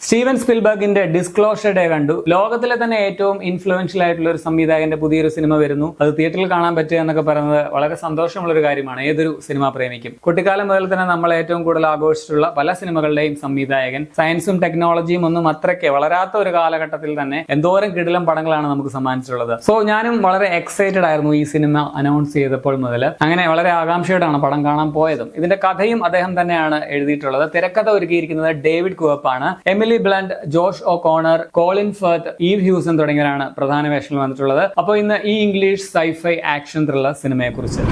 Steven സ്പിൽബർഗിന്റെ disclosure day കണ്ടു. ലോകത്തിലെ തന്നെ ഏറ്റവും ഇൻഫ്ലുവൻഷ്യൽ ആയിട്ടുള്ള ഒരു സംവിധായകന്റെ പുതിയൊരു സിനിമ വരുന്നു. അത് തിയേറ്ററിൽ കാണാൻ പറ്റുക എന്നൊക്കെ പറയുന്നത് വളരെ സന്തോഷമുള്ള ഒരു കാര്യമാണ് ഏതൊരു സിനിമാ പ്രേമിക്കും. കുട്ടിക്കാലം മുതൽ തന്നെ നമ്മൾ ഏറ്റവും കൂടുതൽ ആഘോഷിച്ചിട്ടുള്ള പല സിനിമകളുടെയും സംവിധായകൻ സയൻസും ടെക്നോളജിയും ഒന്നും അത്രയ്ക്ക് വളരാത്ത ഒരു കാലഘട്ടത്തിൽ തന്നെ എന്തോരം കിടിലം പടങ്ങളാണ് നമുക്ക് സമ്മാനിച്ചിട്ടുള്ളത്. സോ ഞാനും വളരെ എക്സൈറ്റഡ് ആയിരുന്നു ഈ സിനിമ അനൗൺസ് ചെയ്തപ്പോൾ മുതൽ. അങ്ങനെ വളരെ ആകാംക്ഷയോടാണ് പടം കാണാൻ പോയതും. ഇതിന്റെ കഥയും അദ്ദേഹം തന്നെയാണ് എഴുതിയിട്ടുള്ളത്. തിരക്കഥ ഒരുക്കിയിരിക്കുന്നത് ഡേവിഡ് കുവപ്പാണ്. Emily Blunt, Josh O'Connor, Colin Firth, Eve Hewson തുടങ്ങിയവരാണ് പ്രധാന വേഷങ്ങൾ വന്നിട്ടുള്ളത്. അപ്പോൾ ഇന്ന് ഈ ഇംഗ്ലീഷ് സൈഫൈ ആക്ഷൻ ത്രില്ലർ സിനിമയെ കുറിച്ച്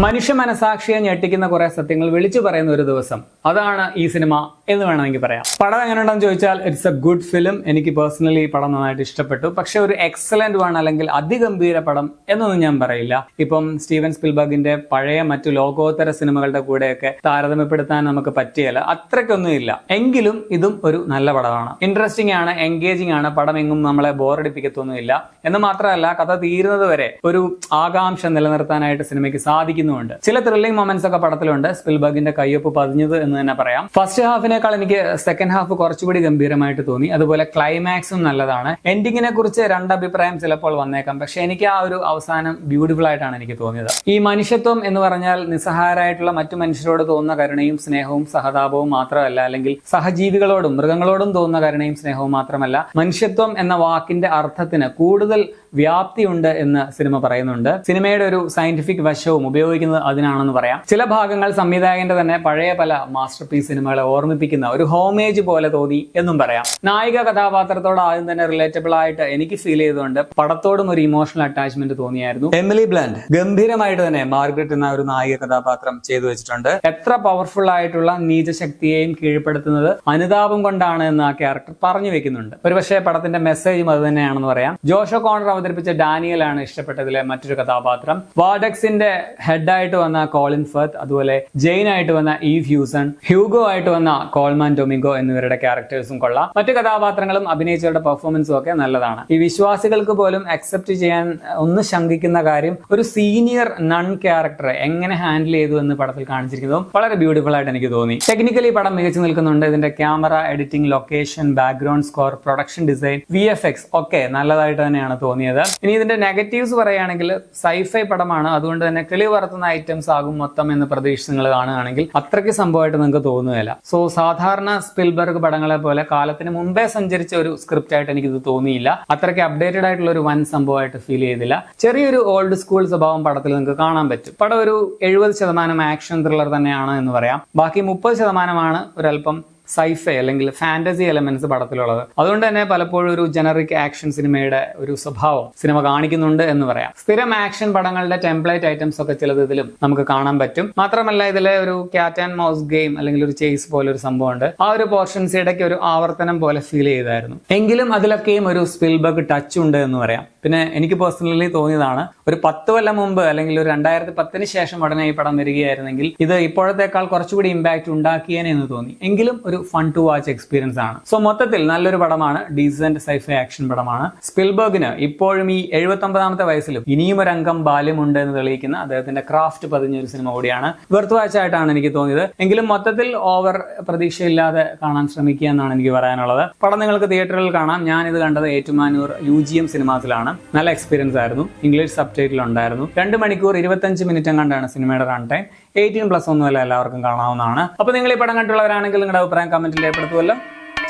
മനുഷ്യ മനസാക്ഷിയെ ഞെട്ടിക്കുന്ന കുറെ സത്യങ്ങൾ വിളിച്ചു പറയുന്ന ഒരു ദിവസം, അതാണ് ഈ സിനിമ എന്ന് വേണമെങ്കിൽ പറയാം. പടം എങ്ങനെയുണ്ടെന്ന് ചോദിച്ചാൽ ഇറ്റ്സ് എ ഗുഡ് ഫിലിം. എനിക്ക് പേഴ്സണലി ഈ പടം നന്നായിട്ട് ഇഷ്ടപ്പെട്ടു. പക്ഷെ ഒരു എക്സലന്റ് വൺ അല്ലെങ്കിൽ അതിഗംഭീര പടം എന്നൊന്നും ഞാൻ പറയില്ല. ഇപ്പം സ്റ്റീവൻ സ്പിൽബർഗിന്റെ പഴയ മറ്റു ലോകോത്തര സിനിമകളുടെ കൂടെയൊക്കെ താരതമ്യപ്പെടുത്താൻ നമുക്ക് പറ്റിയല്ല, അത്രയ്ക്കൊന്നും ഇല്ല. എങ്കിലും ഇതും ഒരു നല്ല പടമാണ്. ഇൻട്രസ്റ്റിംഗ് ആണ്, എൻഗേജിംഗ് ആണ്. പടം എങ്ങും നമ്മളെ ബോറടിപ്പിക്കത്തൊന്നുമില്ല. എന്ന് മാത്രമല്ല, കഥ തീരുന്നത് വരെ ഒരു ആകാംക്ഷ നിലനിർത്താനായിട്ട് സിനിമയ്ക്ക് സാധിക്കുന്നുണ്ട്. ചില ത്രില്ലിംഗ് മൊമെന്റ്സ് ഒക്കെ പടത്തിലുണ്ട്. സ്പിൽബർഗിന്റെ കയ്യൊപ്പ് പതിഞ്ഞത് എന്ന് തന്നെ പറയാം. ഫസ്റ്റ് ഹാഫിനേക്കാൾ എനിക്ക് സെക്കൻഡ് ഹാഫ് കുറച്ചുകൂടി ഗംഭീരമായിട്ട് തോന്നി. അതുപോലെ ക്ലൈമാക്സും നല്ലതാണ്. എൻഡിങ്ങിനെ കുറിച്ച് രണ്ടഭിപ്രായം ചിലപ്പോൾ വന്നേക്കാം, പക്ഷെ എനിക്ക് ആ ഒരു അവസാനം ബ്യൂട്ടിഫുൾ ആയിട്ടാണ് എനിക്ക് തോന്നിയത്. ഈ മനുഷ്യത്വം എന്ന് പറഞ്ഞാൽ നിസ്സഹായരായിട്ടുള്ള മറ്റു മനുഷ്യരോട് തോന്നുന്ന കരുണയും സ്നേഹവും സഹതാപവും മാത്രമല്ല, അല്ലെങ്കിൽ സഹജീവികളോടും മൃഗങ്ങളോടും തോന്നുന്ന കരുണയും സ്നേഹവും മാത്രമല്ല, മനുഷ്യത്വം എന്ന വാക്കിന്റെ അർത്ഥത്തിന് കൂടുതൽ വ്യാപ്തിയുണ്ട് എന്ന് സിനിമ പറയുന്നുണ്ട്. സിനിമയുടെ ഒരു സയന്റിഫിക് വശവും ഉപയോഗിക്കുന്നത് അതിനാണെന്ന് പറയാം. ചില ഭാഗങ്ങൾ സംവിധായകന്റെ തന്നെ പഴയ പല മാസ്റ്റർ പീസ് സിനിമകളെ ഓർമ്മിപ്പിക്കുന്ന ഒരു ഹോമേജ് പോലെ തോന്നി എന്നും പറയാം. നായിക കഥാപാത്രത്തോട് ആദ്യം തന്നെ റിലേറ്റബിൾ ആയിട്ട് എനിക്ക് ഫീൽ ചെയ്തുകൊണ്ട് പടത്തോടും ഒരു ഇമോഷണൽ അറ്റാച്ച്മെന്റ് തോന്നിയായിരുന്നു. എമിലി ബ്ലണ്ട് ഗംഭീരമായിട്ട് തന്നെ മാർഗരറ്റ് എന്ന ഒരു നായിക കഥാപാത്രം ചെയ്തു വെച്ചിട്ടുണ്ട്. എത്ര പവർഫുൾ ആയിട്ടുള്ള നീചശക്തിയെയും കീഴ്പ്പെടുത്തുന്നത് അനുതാപം കൊണ്ടാണ് എന്ന് ആ ക്യാരക്ടർ പറഞ്ഞു വെക്കുന്നുണ്ട്. ഒരുപക്ഷെ പടത്തിന്റെ മെസ്സേജും അത് തന്നെയാണെന്ന് പറയാം. ജോഷ് ഒകോണർ അവതരിപ്പിച്ച ഡാനിയൽ ആണ് ഇഷ്ടപ്പെട്ടതിലെ മറ്റൊരു കഥാപാത്രം. വാർഡക്സിന്റെ ഹെഡായിട്ട് വന്ന കോളിൻ ഫർത്ത്, അതുപോലെ ജെയിൻ ആയിട്ട് വന്ന ഈവ് ഹ്യൂസൺ, ഹ്യൂഗോ ആയിട്ട് വന്ന കോൾമാൻ ഡൊമിംഗോ എന്നിവരുടെ ക്യാരക്ടേഴ്സും കൊള്ളാം. മറ്റു കഥാപാത്രങ്ങളും അഭിനയിച്ചവരുടെ പെർഫോമൻസും ഒക്കെ നല്ലതാണ്. ഈ വിശ്വാസികൾക്ക് പോലും അക്സെപ്റ്റ് ചെയ്യാൻ ഒന്ന് ശങ്കിക്കുന്ന കാര്യം ഒരു സീനിയർ നൺ ക്യാരക്ടറെ എങ്ങനെ ഹാൻഡിൽ ചെയ്തു എന്ന് പടത്തിൽ കാണിച്ചിരിക്കുന്നതും വളരെ ബ്യൂട്ടിഫുൾ ആയിട്ട് എനിക്ക് തോന്നി. ടെക്നിക്കലി പടം മികച്ചു നിൽക്കുന്നുണ്ട്. ഇതിന്റെ camera, editing, location, background score, production design, VFX ഒക്കെ നല്ലതായിട്ട് തന്നെയാണ് തോന്നിയത്. ഇനി ഇതിന്റെ നെഗറ്റീവ്സ് പറയുകയാണെങ്കിൽ, സൈഫൈ പടമാണ്, അതുകൊണ്ട് തന്നെ കിളി പറത്തുന്ന ഐറ്റംസ് ആകും മൊത്തം എന്ന് പ്രതീക്ഷിച്ച് നിങ്ങൾ കാണുകയാണെങ്കിൽ അത്രയ്ക്ക് സംഭവമായിട്ട് നിങ്ങൾക്ക് തോന്നുകയില്ല. സോ സാധാരണ സ്പിൽബർഗ് പടങ്ങളെ പോലെ കാലത്തിന് മുമ്പേ സഞ്ചരിച്ച ഒരു സ്ക്രിപ്റ്റ് ആയിട്ട് എനിക്കിത് തോന്നിയില്ല. അത്രയ്ക്ക് അപ്ഡേറ്റഡ് ആയിട്ടുള്ള ഒരു വൻ സംഭവമായിട്ട് ഫീൽ ചെയ്തില്ല. ചെറിയൊരു ഓൾഡ് സ്കൂൾ സ്വഭാവം പടത്തിൽ നിങ്ങൾക്ക് കാണാൻ പറ്റും. പടം ഒരു 70% ആക്ഷൻ ത്രില്ലർ തന്നെയാണ് എന്ന് പറയാം. ബാക്കി 30% ഒരല്പം സൈഫൈ അല്ലെങ്കിൽ ഫാന്റസി എലമെന്റ്സ് പടത്തിലുള്ളത്. അതുകൊണ്ട് തന്നെ പലപ്പോഴും ഒരു ജനറിക് ആക്ഷൻ സിനിമയുടെ ഒരു സ്വഭാവം സിനിമ കാണിക്കുന്നുണ്ട് എന്ന് പറയാം. സ്ഥിരം ആക്ഷൻ പടങ്ങളുടെ ടെംപ്ലേറ്റ് ഐറ്റംസ് ഒക്കെ ചിലത് ഇതിലും നമുക്ക് കാണാൻ പറ്റും. മാത്രമല്ല, ഇതിലെ ഒരു ക്യാറ്റ് ആൻഡ് മൗസ് ഗെയിം അല്ലെങ്കിൽ ഒരു ചേസ് പോലെ ഒരു സംഭവമുണ്ട്. ആ ഒരു പോർഷൻസ് ഇടയ്ക്ക് ഒരു ആവർത്തനം പോലെ ഫീൽ ചെയ്തായിരുന്നു. എങ്കിലും അതിലൊക്കെയും ഒരു സ്പിൽബർഗ് ടച്ച് ഉണ്ട് എന്ന് പറയാം. പിന്നെ എനിക്ക് പേഴ്സണലി തോന്നിയതാണ്, ഒരു 10 കൊല്ലം മുമ്പ് അല്ലെങ്കിൽ ഒരു 2010 ശേഷം ഉടനെ ഈ പടം വരികയായിരുന്നെങ്കിൽ ഇത് ഇപ്പോഴത്തേക്കാൾ കുറച്ചുകൂടി ഇമ്പാക്ട് ഉണ്ടാക്കിയേനെ എന്ന് തോന്നി. എങ്കിലും ഒരു ഫൺ ടു വാച്ച് എക്സ്പീരിയൻസ് ആണ്. സോ മൊത്തത്തിൽ നല്ലൊരു പടമാണ്. ഡീസന്റ് സൈഫൈ ആക്ഷൻ പടമാണ്. സ്പിൽബർഗിന് ഇപ്പോഴും ഈ 79ാമത്തെ വയസ്സിലും ഇനിയും ഒരു അംഗം ബാല്യമുണ്ട് എന്ന് തെളിയിക്കുന്ന അദ്ദേഹത്തിന്റെ ക്രാഫ്റ്റ് പതിഞ്ഞൊരു സിനിമ കൂടിയാണ്. വെർത്ത് വാച്ച് ആയിട്ടാണ് എനിക്ക് തോന്നിയത്. എങ്കിലും മൊത്തത്തിൽ ഓവർ പ്രതീക്ഷയില്ലാതെ കാണാൻ ശ്രമിക്കുക എന്നാണ് എനിക്ക് പറയാനുള്ളത്. പടം നിങ്ങൾക്ക് തിയേറ്ററിൽ കാണാം. ഞാൻ ഇത് കണ്ടത് ഏറ്റുമാനൂർ UGM സിനിമാസിലാണ്. നല്ല എക്സ്പീരിയൻസ് ആയിരുന്നു. ഇംഗ്ലീഷ് സബ് ടൈറ്റിൽ ഉണ്ടായിരുന്നു. 2 മണിക്കൂർ 25 മിനിറ്റ് കണ്ടാണ് സിനിമയുടെ റൺ ടൈം. 18+ ഒന്നുമല്ല, എല്ലാവർക്കും കാണാവുന്നതാണ്. അപ്പൊ നിങ്ങൾ ഈ പടം കണ്ടുള്ളവരാണെങ്കിൽ നിങ്ങളുടെ അഭിപ്രായം കമന്റിൽ രേഖപ്പെടുത്തുമല്ലോ.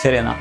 ശരി എന്നാ.